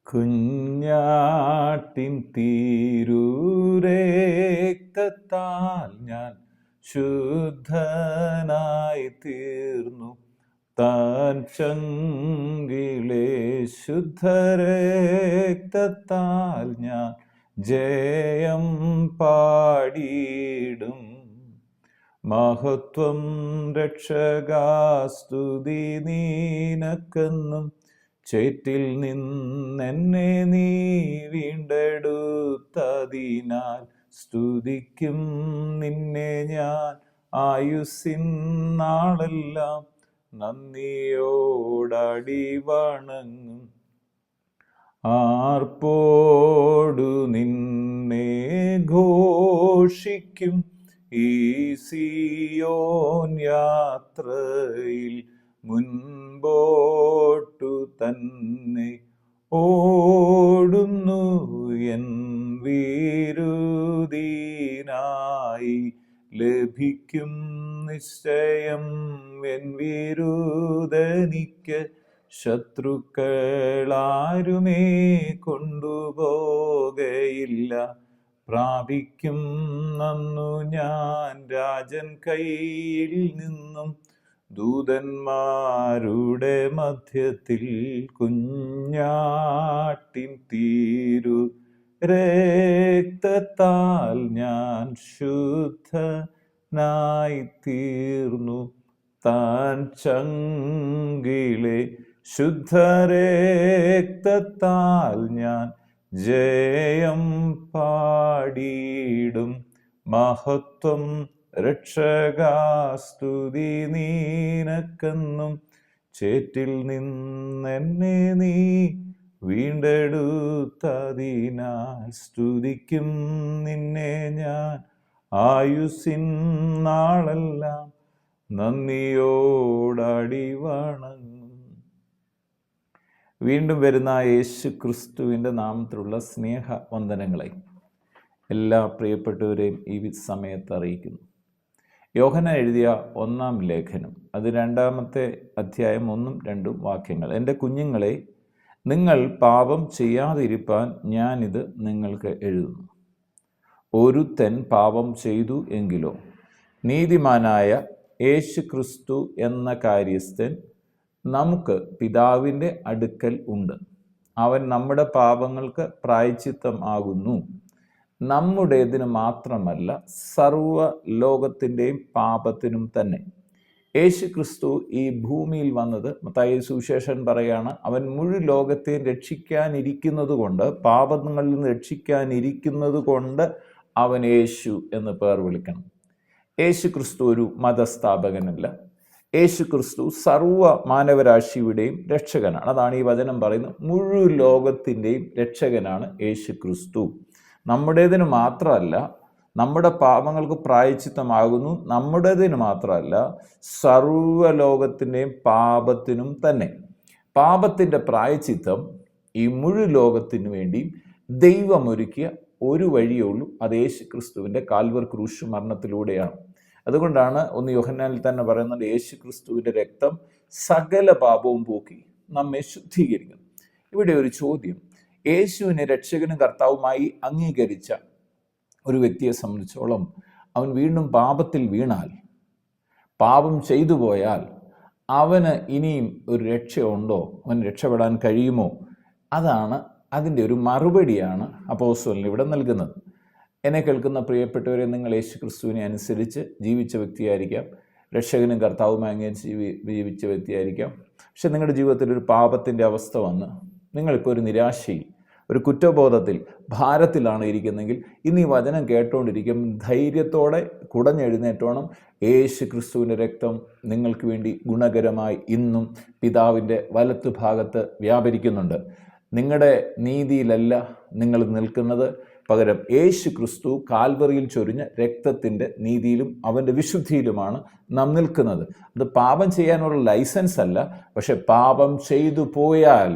കുഞ്ഞാട്ടിൻ തിരുരക്തത്താൽ ഞാൻ ശുദ്ധനായി തീർന്നു. താൻ ചങ്കിലെ ശുദ്ധരക്തത്താൽ ഞാൻ ജയം പാടിയിടും. മഹത്വം രക്ഷകാസ്തുതി നീനക്കെന്നും. ചേറ്റിൽ നിന്നെന്നെ നീ വീണ്ടെടുത്തതിനാൽ സ്തുതിക്കും നിന്നെ ഞാൻ ആയുസ്സിൻ നാളെല്ലാം. നന്ദിയോടടി വണങ്ങും. ആർപ്പോടു നിന്നെ ഘോഷിക്കും ഈ സിയോൻ യാത്രയിൽ. മുൻപോട്ടു തന്നെ ഓടുന്നു എൻ വിരുദിനായി. ലഭിക്കും നിശ്ചയം എൻ വിരുദനിക്ക്. ശത്രുക്കളാരുമേ കൊണ്ടുപോകയില്ല. പ്രാപിക്കും നന്നു ഞാൻ രാജൻ കയ്യിൽ നിന്നും. ദൂതന്മാരുടെ മധ്യത്തിൽ കുഞ്ഞാട്ടിൻ തിരു രക്തത്താൽ ഞാൻ ശുദ്ധനായി തീർന്നു. താൻ ചങ്കിലെ ശുദ്ധരക്തത്താൽ ഞാൻ ജയം പാടിയിടും. മഹത്വം രക്ഷകാസ്തുതി നീനക്കെന്നും. ചേറ്റിൽ നിന്നെന്നെ നീ വീണ്ടെടുത്തതിനാൽ സ്തുതിക്കും നിന്നെ ഞാൻ ആയുസ്സിൻ നാളെല്ലാം. നന്ദിയോടടി വണങ്ങും. വീണ്ടും വരുന്ന യേശു ക്രിസ്തുവിൻ്റെ നാമത്തിലുള്ള സ്നേഹ വന്ദനങ്ങളെ എല്ലാ പ്രിയപ്പെട്ടവരെയും ഈ സമയത്ത് അറിയിക്കുന്നു. യോഹന്നാൻ എഴുതിയ 1-ാം ലേഖനം, അത് 2-ാമത്തെ അധ്യായം 1-2 വാക്യങ്ങൾ. എൻ്റെ കുഞ്ഞുങ്ങളെ, നിങ്ങൾ പാപം ചെയ്യാതിരിപ്പാൻ ഞാനിത് നിങ്ങൾക്ക് എഴുതുന്നു. ഒരുത്തൻ പാപം ചെയ്തു എങ്കിലോ നീതിമാനായ യേശു ക്രിസ്തു എന്ന കാര്യസ്ഥൻ നമുക്ക് പിതാവിൻ്റെ അടുക്കൽ ഉണ്ട്. അവൻ നമ്മുടെ പാപങ്ങൾക്ക് പ്രായശ്ചിത്തം ആകുന്നു. നമ്മുടേതിന് മാത്രമല്ല, സർവ്വ ലോകത്തിൻ്റെയും പാപത്തിനും തന്നെ. യേശു ക്രിസ്തു ഈ ഭൂമിയിൽ വന്നത്, മത്തായി സുവിശേഷൻ പറയാണ്, അവൻ മുഴു ലോകത്തെയും രക്ഷിക്കാനിരിക്കുന്നത് കൊണ്ട്, പാപങ്ങളിൽ നിന്ന് രക്ഷിക്കാനിരിക്കുന്നത് കൊണ്ട് അവൻ യേശു എന്ന് പേർ വിളിക്കണം. യേശു ക്രിസ്തു ഒരു മതസ്ഥാപകനല്ല. യേശു ക്രിസ്തു സർവ്വ മാനവരാശിയുടെയും രക്ഷകനാണ്. അതാണ് ഈ വചനം പറയുന്നത്. മുഴു ലോകത്തിൻ്റെയും രക്ഷകനാണ് യേശു ക്രിസ്തു. നമ്മുടേതിന് മാത്രമല്ല, നമ്മുടെ പാപങ്ങൾക്ക് പ്രായശ്ചിത്തമാകുന്നു. നമ്മുടേതിന് മാത്രമല്ല, സർവ്വലോകത്തിൻ്റെയും പാപത്തിനും തന്നെ. പാപത്തിൻ്റെ പ്രായശ്ചിത്തം ഈ മുഴു ലോകത്തിനു വേണ്ടി ദൈവമൊരുക്കിയ ഒരു വഴിയേ ഉള്ളൂ. അത് യേശു ക്രിസ്തുവിൻ്റെ കാൽവർ ക്രൂശ് മരണത്തിലൂടെയാണ്. അതുകൊണ്ടാണ് 1 യോഹന്നാനിൽ തന്നെ പറയുന്നത്, യേശു ക്രിസ്തുവിൻ്റെ രക്തം സകല പാപവും പോക്കി നമ്മെ ശുദ്ധീകരിക്കുന്നു. ഇവിടെ ഒരു ചോദ്യം, യേശുവിനെ രക്ഷകനും കർത്താവുമായി അംഗീകരിച്ച ഒരു വ്യക്തിയെ സംബന്ധിച്ചോളം, അവൻ വീണ്ടും പാപത്തിൽ വീണാൽ, പാപം ചെയ്തു പോയാൽ അവന് ഇനിയും ഒരു രക്ഷയുണ്ടോ? അവൻ രക്ഷപ്പെടാൻ കഴിയുമോ? അതാണ് അതിൻ്റെ ഒരു മറുപടിയാണ് അപ്പോസ്തലൻ ഇവിടെ നൽകുന്നത്. എന്നെ കേൾക്കുന്ന പ്രിയപ്പെട്ടവരെ, നിങ്ങൾ യേശു ക്രിസ്തുവിനെ അനുസരിച്ച് ജീവിച്ച വ്യക്തിയായിരിക്കാം, രക്ഷകനും കർത്താവുമായി അംഗീകരിച്ച് ജീവിച്ച വ്യക്തിയായിരിക്കാം. പക്ഷെ നിങ്ങളുടെ ജീവിതത്തിൽ ഒരു പാപത്തിൻ്റെ അവസ്ഥ വന്ന് നിങ്ങളിപ്പോൾ ഒരു നിരാശയിൽ, ഒരു കുറ്റബോധത്തിൽ, ഭാരത്തിലാണ് ഇരിക്കുന്നതെങ്കിൽ, ഇന്ന് ഈ വചനം കേട്ടുകൊണ്ടിരിക്കും ധൈര്യത്തോടെ കുടഞ്ഞെഴുന്നേറ്റോണം. യേശു ക്രിസ്തുവിൻ്റെ രക്തം നിങ്ങൾക്ക് വേണ്ടി ഗുണകരമായി ഇന്നും പിതാവിൻ്റെ വലത്തു ഭാഗത്ത് വ്യാപരിക്കുന്നുണ്ട്. നിങ്ങളുടെ നീതിയിലല്ല നിങ്ങൾ നിൽക്കുന്നത്, പകരം യേശു ക്രിസ്തു കാൽവറിയിൽ ചൊരിഞ്ഞ രക്തത്തിൻ്റെ നീതിയിലും അവൻ്റെ വിശുദ്ധിയിലുമാണ് നാം നിൽക്കുന്നത്. അത് പാപം ചെയ്യാനുള്ള ലൈസൻസ് അല്ല. പക്ഷെ പാപം ചെയ്തു പോയാൽ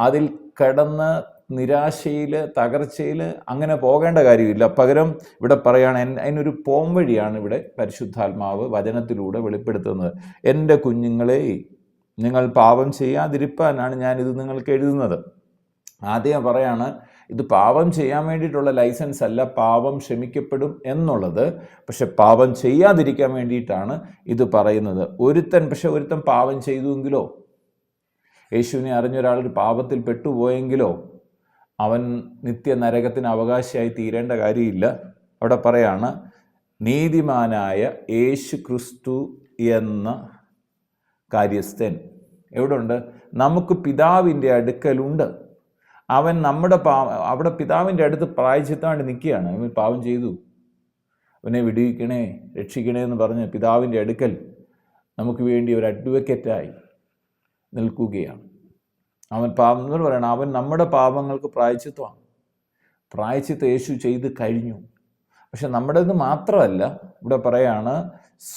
അതിൽ കിടന്ന് നിരാശയിൽ, തകർച്ചയിൽ അങ്ങനെ പോകേണ്ട കാര്യമില്ല. പകരം ഇവിടെ പറയുകയാണ്, അതിനൊരു പോം വഴിയാണ് ഇവിടെ പരിശുദ്ധാത്മാവ് വചനത്തിലൂടെ വെളിപ്പെടുത്തുന്നത്. എൻ്റെ കുഞ്ഞുങ്ങളെ, നിങ്ങൾ പാപം ചെയ്യാതിരിപ്പാനാണ് ഞാനിത് നിങ്ങൾക്ക് എഴുതുന്നത്. ആദ്യം പറയാണ് ഇത് പാപം ചെയ്യാൻ വേണ്ടിയിട്ടുള്ള ലൈസൻസ് അല്ല, പാപം ക്ഷമിക്കപ്പെടും എന്നുള്ളത്. പക്ഷെ പാപം ചെയ്യാതിരിക്കാൻ വേണ്ടിയിട്ടാണ് ഇത് പറയുന്നത്. ഒരുത്തൻ പാപം ചെയ്തുവെങ്കിലോ, യേശുവിനെ അറിഞ്ഞൊരാളൊരു പാപത്തിൽ പെട്ടുപോയെങ്കിലോ അവൻ നിത്യ നരകത്തിന് അവകാശിയായി തീരേണ്ട കാര്യമില്ല. അവിടെ പറയാണ് നീതിമാനായ യേശു ക്രിസ്തു എന്ന കാര്യസ്ഥൻ എവിടെ ഉണ്ട്? നമുക്ക് പിതാവിൻ്റെ അടുക്കലുണ്ട്. അവൻ അവിടെ പിതാവിൻ്റെ അടുത്ത് പ്രായശ്ചിത്തമായിട്ട് നിൽക്കുകയാണ്. അവൻ പാപം ചെയ്തു, അവനെ വിടുവിക്കണേ, രക്ഷിക്കണേ എന്ന് പറഞ്ഞ് പിതാവിൻ്റെ അടുക്കൽ നമുക്ക് വേണ്ടി ഒരു അഡ്വക്കേറ്റായി നിൽക്കുകയാണ്. അവൻ എന്ന് പറയണം, അവൻ നമ്മുടെ പാപങ്ങൾക്ക് പ്രായശ്ചിത്തമാണ്. പ്രായശ്ചിത്തം യേശു ചെയ്ത് കഴിഞ്ഞു. പക്ഷെ നമ്മുടേത് മാത്രമല്ല, ഇവിടെ പറയാണ്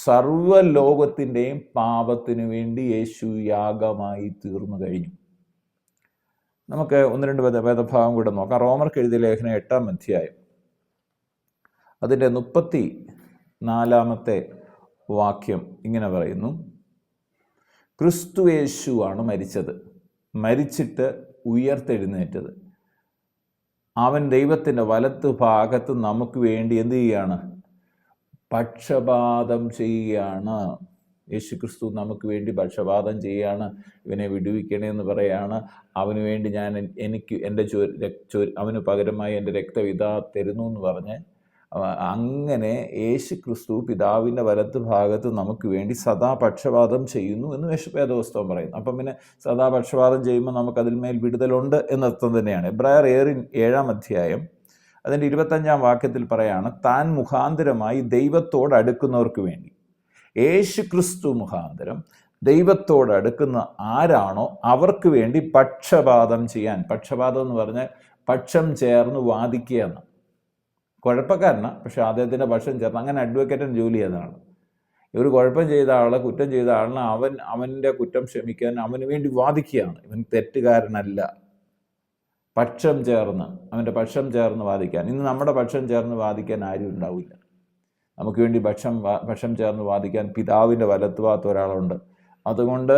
സർവ്വലോകത്തിൻ്റെയും പാപത്തിനു വേണ്ടി യേശു യാഗമായി തീർന്നു കഴിഞ്ഞു. നമുക്ക് 1-2 വേദഭാഗം കൂടെ നോക്കാം. റോമർക്ക് എഴുതിയ ലേഖനം 8-ാം അധ്യായം അതിൻ്റെ 34-ാമത്തെ വാക്യം ഇങ്ങനെ പറയുന്നു: ക്രിസ്തു യേശുവാണ് മരിച്ചത്, മരിച്ചിട്ട് ഉയർത്തെഴുന്നേറ്റത്. അവൻ ദൈവത്തിൻ്റെ വലത്ത് ഭാഗത്ത് നമുക്ക് വേണ്ടി എന്ത് ചെയ്യുകയാണ്? പക്ഷപാതം ചെയ്യുകയാണ്. യേശു ക്രിസ്തു നമുക്ക് വേണ്ടി പക്ഷപാതം ചെയ്യുകയാണ്. ഇവനെ വിടുവിക്കണേ എന്ന് പറയാണ്. അവന് വേണ്ടി അവന് പകരമായി എൻ്റെ രക്തം ഇതാ തരുന്നു എന്ന് പറഞ്ഞ് അങ്ങനെ യേശു ക്രിസ്തു പിതാവിൻ്റെ വലത്ത് ഭാഗത്ത് നമുക്ക് വേണ്ടി സദാ പക്ഷപാതം ചെയ്യുന്നു എന്ന് വേദപുസ്തകം പറയുന്നു. അപ്പം പിന്നെ സദാ പക്ഷപാതം ചെയ്യുമ്പോൾ നമുക്കതിന്മേൽ വിടുതലുണ്ട് എന്നർത്ഥം തന്നെയാണ്. എബ്രായർ 7-ാം അധ്യായം അതിൻ്റെ 25-ാം വാക്യത്തിൽ പറയാണ് താൻ മുഖാന്തരമായി ദൈവത്തോട് അടുക്കുന്നവർക്ക് വേണ്ടി. യേശു ക്രിസ്തു മുഖാന്തരം ദൈവത്തോട് അടുക്കുന്ന ആരാണോ അവർക്ക് വേണ്ടി പക്ഷപാതം ചെയ്യാൻ. പക്ഷപാതം എന്ന് പറഞ്ഞാൽ പക്ഷം ചേർന്ന് വാദിക്കുക എന്ന്. കുഴപ്പക്കാരനാണ്, പക്ഷെ അദ്ദേഹത്തിൻ്റെ പക്ഷം ചേർന്ന് അങ്ങനെ അഡ്വക്കേറ്റിന് ജോലി ചെയ്തതാണ്. ഒരു കുഴപ്പം ചെയ്ത ആളെ, കുറ്റം ചെയ്ത ആളിനെ അവൻ്റെ കുറ്റം ക്ഷമിക്കാൻ അവന് വേണ്ടി വാദിക്കുകയാണ്. ഇവൻ തെറ്റുകാരനല്ല, പക്ഷം ചേർന്ന് അവൻ്റെ പക്ഷം ചേർന്ന് വാദിക്കാൻ. ഇന്ന് നമ്മുടെ പക്ഷം ചേർന്ന് വാദിക്കാൻ ആരും ഉണ്ടാവില്ല. നമുക്ക് വേണ്ടി പക്ഷം ചേർന്ന് വാദിക്കാൻ പിതാവിൻ്റെ വലത്തുഭാഗത്ത് ഒരാളുണ്ട്. അതുകൊണ്ട്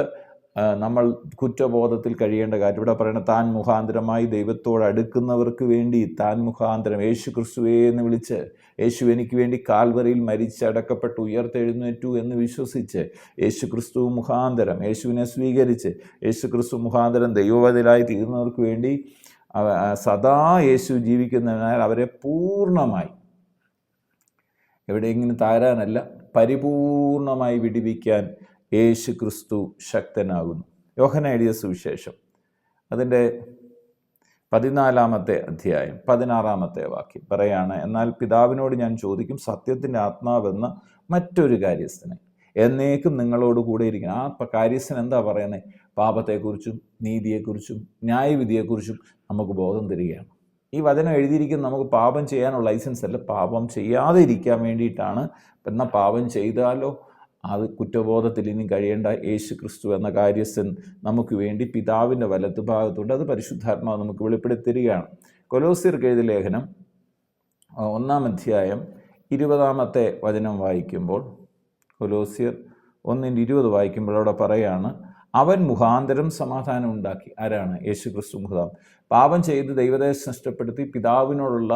നമ്മൾ കുറ്റബോധത്തിൽ കഴിയേണ്ട കാര്യം ഇവിടെ പറയുന്നത് താൻ മുഖാന്തരമായി ദൈവത്തോട് അടുക്കുന്നവർക്ക് വേണ്ടി താൻ മുഖാന്തരം യേശു ക്രിസ്തുവേ എന്ന് വിളിച്ച്, യേശു എനിക്ക് വേണ്ടി കാൽവറിയിൽ മരിച്ചടക്കപ്പെട്ട് ഉയർത്തെഴുന്നേറ്റു എന്ന് വിശ്വസിച്ച് യേശു ക്രിസ്തു മുഖാന്തരം യേശുവിനെ സ്വീകരിച്ച് യേശു ക്രിസ്തു മുഖാന്തരം ദൈവവചനായി തീർന്നവർക്ക് വേണ്ടി സദാ യേശു ജീവിക്കുന്നതിനാൽ അവരെ പൂർണ്ണമായി, എവിടെയെങ്കിലും താരാനല്ല, പരിപൂർണമായി വിടുവിക്കാൻ യേശു ക്രിസ്തു ശക്തനാകുന്നു. യോഹന്നാൻ എഴുതിയ സുവിശേഷം അതിൻ്റെ 14-ാമത്തെ അധ്യായം 16-ാമത്തെ വാക്യം പറയാണ് എന്നാൽ പിതാവിനോട് ഞാൻ ചോദിക്കും, സത്യത്തിൻ്റെ ആത്മാവെന്ന മറ്റൊരു കാര്യസ്ഥനെ എന്നേക്കും നിങ്ങളോട് കൂടെ ഇരിക്കണം. ആ കാര്യസ്ഥൻ എന്താ പറയുന്നത്? പാപത്തെക്കുറിച്ചും നീതിയെക്കുറിച്ചും ന്യായവിധിയെക്കുറിച്ചും നമുക്ക് ബോധം തരികയാണ്. ഈ വചനം എഴുതിയിരിക്കുന്നത് നമുക്ക് പാപം ചെയ്യാനുള്ള ലൈസൻസ് അല്ല, പാപം ചെയ്യാതെ ഇരിക്കാൻ വേണ്ടിയിട്ടാണ്. എന്നാൽ പാപം ചെയ്താലോ അത് കുറ്റബോധത്തിൽ ഇനി കഴിയേണ്ട യേശു ക്രിസ്തു എന്ന കാര്യസ്ഥൻ നമുക്ക് വേണ്ടി പിതാവിൻ്റെ വലത്ത് ഭാഗത്തുണ്ട്. അത് പരിശുദ്ധാത്മാവ് നമുക്ക് വെളിപ്പെടുത്തിരിക്കുകയാണ്. കൊലോസ്യർക്ക് എഴുതിയ ലേഖനം 1-ാം അധ്യായം 20-ാമത്തെ വചനം വായിക്കുമ്പോൾ, കൊലോസ്യർ 1:20 വായിക്കുമ്പോൾ അവിടെ പറയാണ് അവൻ മുഖാന്തരം സമാധാനം ഉണ്ടാക്കി. ആരാണ്? യേശു ക്രിസ്തു മുഖാന്തരം. പാപം ചെയ്ത് ദൈവദേശം നഷ്ടപ്പെടുത്തി പിതാവിനോടുള്ള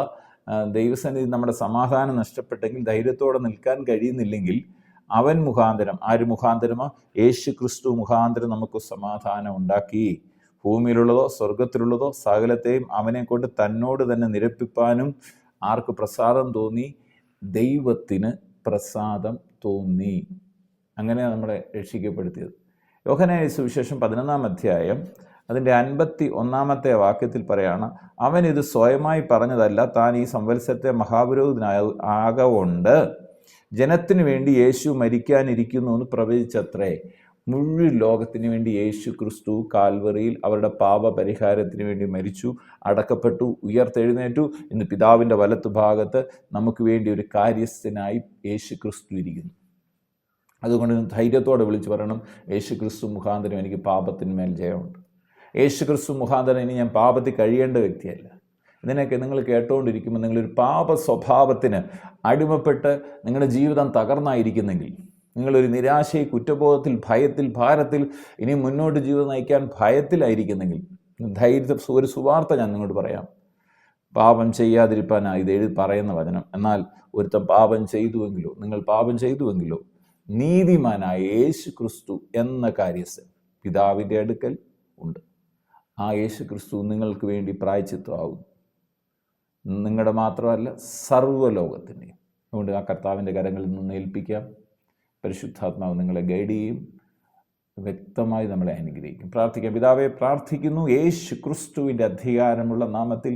ദൈവസന്നിധി നമ്മുടെ സമാധാനം നഷ്ടപ്പെട്ടെങ്കിൽ, ധൈര്യത്തോടെ നിൽക്കാൻ കഴിയുന്നില്ലെങ്കിൽ അവൻ മുഖാന്തരം, ആര് മുഖാന്തരമോ? യേശു ക്രിസ്തു മുഖാന്തരം നമുക്ക് സമാധാനം ഉണ്ടാക്കി. ഭൂമിയിലുള്ളതോ സ്വർഗത്തിലുള്ളതോ സകലത്തെയും അവനെ കൊണ്ട് തന്നോട് തന്നെ നിരപ്പിപ്പാനും ആർക്ക് പ്രസാദം തോന്നി? ദൈവത്തിന് പ്രസാദം തോന്നി. അങ്ങനെയാണ് നമ്മളെ രക്ഷിക്കപ്പെടുത്തിയത്. യോഹന്നാൻ സുവിശേഷം 11-ാം അധ്യായം അതിൻ്റെ 51-ാമത്തെ വാക്യത്തിൽ പറയാണ് അവൻ ഇത് സ്വയമായി പറഞ്ഞതല്ല, താൻ ഈ സംവത്സരത്തെ മഹാപുരോഹിതനാകൊണ്ട് ജനത്തിനു വേണ്ടി യേശു മരിക്കാനിരിക്കുന്നു എന്ന് പ്രവചിച്ചത്രേ. മുഴുവൻ ലോകത്തിന് വേണ്ടി യേശു ക്രിസ്തു കാൽവറിയിൽ അവരുടെ പാപ പരിഹാരത്തിന് വേണ്ടി മരിച്ചു, അടക്കപ്പെട്ടു, ഉയർത്തെഴുന്നേറ്റു. ഇന്ന് പിതാവിൻ്റെ വലത്ത് ഭാഗത്ത് നമുക്ക് വേണ്ടി ഒരു കാര്യസ്ഥനായി യേശു ക്രിസ്തു ഇരിക്കുന്നു. അതുകൊണ്ട് ധൈര്യത്തോടെ വിളിച്ചു പറയണം, യേശു ക്രിസ്തു മുഖാന്തരം എനിക്ക് പാപത്തിന്മേൽ ജയമുണ്ട്. യേശു ക്രിസ്തു മുഖാന്തരം ഇനി ഞാൻ പാപത്തിൽ കഴിയേണ്ട വ്യക്തിയല്ല. ഇതിനൊക്കെ നിങ്ങൾ കേട്ടുകൊണ്ടിരിക്കുമ്പോൾ നിങ്ങളൊരു പാപ സ്വഭാവത്തിന് അടിമപ്പെട്ട് നിങ്ങളുടെ ജീവിതം തകർന്നായിരിക്കുന്നെങ്കിൽ, നിങ്ങളൊരു നിരാശയിൽ, കുറ്റബോധത്തിൽ, ഭയത്തിൽ, ഭാരത്തിൽ, ഇനി മുന്നോട്ട് ജീവിതം നയിക്കാൻ ഭയത്തിലായിരിക്കുന്നെങ്കിൽ, ഒരു സുവാർത്ത ഞാൻ നിങ്ങളോട് പറയാം. പാപം ചെയ്യാതിരിപ്പാനാണ് ഇത് പറയുന്ന വചനം. എന്നാൽ ഒരുത്തൻ പാപം ചെയ്തുവെങ്കിലോ, നിങ്ങൾ പാപം ചെയ്തുവെങ്കിലോ, നീതിമാനായ യേശു ക്രിസ്തു എന്ന കാര്യസ്ഥൻ പിതാവിൻ്റെ അടുക്കൽ ഉണ്ട്. ആ യേശു ക്രിസ്തു നിങ്ങൾക്ക് വേണ്ടി പ്രായശ്ചിത്തമാകുന്നു. നിങ്ങളുടെ മാത്രമല്ല, സർവ്വലോകത്തിൻ്റെയും. അതുകൊണ്ട് ആ കർത്താവിൻ്റെ കരങ്ങളിൽ നിന്ന് ഏൽപ്പിക്കാം. പരിശുദ്ധാത്മാവ് നിങ്ങളെ ഗൈഡ് ചെയ്യും, വ്യക്തമായി നമ്മളെ അനുഗ്രഹിക്കും. പ്രാർത്ഥിക്കാം. പിതാവെ, പ്രാർത്ഥിക്കുന്നു യേശു ക്രിസ്തുവിൻ്റെ അധികാരമുള്ള നാമത്തിൽ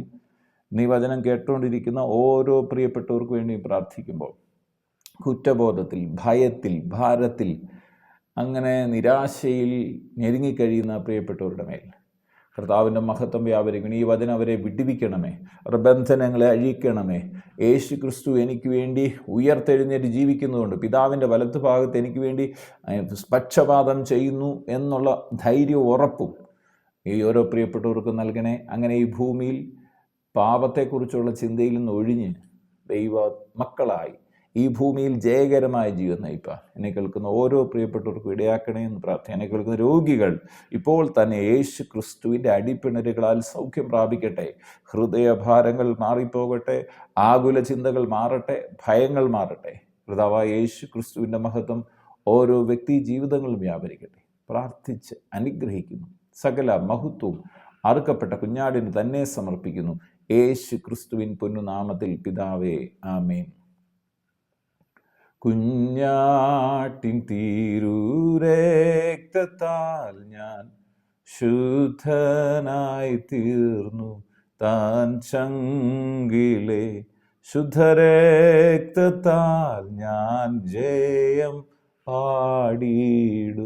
നീ വചനം കേട്ടുകൊണ്ടിരിക്കുന്ന ഓരോ പ്രിയപ്പെട്ടവർക്ക് വേണ്ടി പ്രാർത്ഥിക്കുമ്പോൾ കുറ്റബോധത്തിൽ, ഭയത്തിൽ, ഭാരത്തിൽ, അങ്ങനെ നിരാശയിൽ ഞെരുങ്ങിക്കഴിയുന്ന പ്രിയപ്പെട്ടവരുടെ മേൽ കർത്താവിൻ്റെ മഹത്വം വ്യാപരിക്കണം. ഈ വചനം അവരെ വിടുവിക്കണമേ, അവരുടെ ബന്ധനങ്ങളെ അഴിക്കണമേ. യേശു ക്രിസ്തു എനിക്ക് വേണ്ടി ഉയർത്തെഴുന്നേറ്റ് ജീവിക്കുന്നതുകൊണ്ട് പിതാവിൻ്റെ വലത്തുഭാഗത്ത് എനിക്ക് വേണ്ടി പക്ഷപാതം ചെയ്യുന്നു എന്നുള്ള ധൈര്യവും ഉറപ്പും ഈ ഓരോ പ്രിയപ്പെട്ടവർക്കും നൽകണേ. അങ്ങനെ ഈ ഭൂമിയിൽ പാപത്തെക്കുറിച്ചുള്ള ചിന്തയിൽ നിന്ന് ഒഴിഞ്ഞ് ദൈവ മക്കളായി ഈ ഭൂമിയിൽ ജയകരമായ ജീവിതം നയിപ്പാൻ എന്നെ കേൾക്കുന്ന ഓരോ പ്രിയപ്പെട്ടവർക്കും ഇടയാക്കണേ എന്ന് പ്രാർത്ഥന. എന്നെ കേൾക്കുന്ന രോഗികൾ ഇപ്പോൾ തന്നെ യേശു ക്രിസ്തുവിൻ്റെ അടിപ്പിണരുകളാൽ സൗഖ്യം പ്രാപിക്കട്ടെ. ഹൃദയഭാരങ്ങൾ മാറിപ്പോകട്ടെ, ആകുല ചിന്തകൾ മാറട്ടെ, ഭയങ്ങൾ മാറട്ടെ. കർത്താവായ യേശു ക്രിസ്തുവിൻ്റെ മഹത്വം ഓരോ വ്യക്തി ജീവിതങ്ങളും വ്യാപരിക്കട്ടെ. പ്രാർത്ഥിച്ച് അനുഗ്രഹിക്കുന്നു. സകല മഹത്വവും അറുക്കപ്പെട്ട കുഞ്ഞാടിന് തന്നെ സമർപ്പിക്കുന്നു. യേശു ക്രിസ്തുവിൻ പൊന്നുനാമത്തിൽ പിതാവേ, ആമേൻ. കുഞ്ഞാട്ടിൻ തിരുരക്തത്താൽ ഞാൻ ശുദ്ധനായി തീർന്നു, താൻ ചങ്കിലെ ശുദ്ധരക്തത്താൽ ഞാൻ ജയം പാടിയിടും.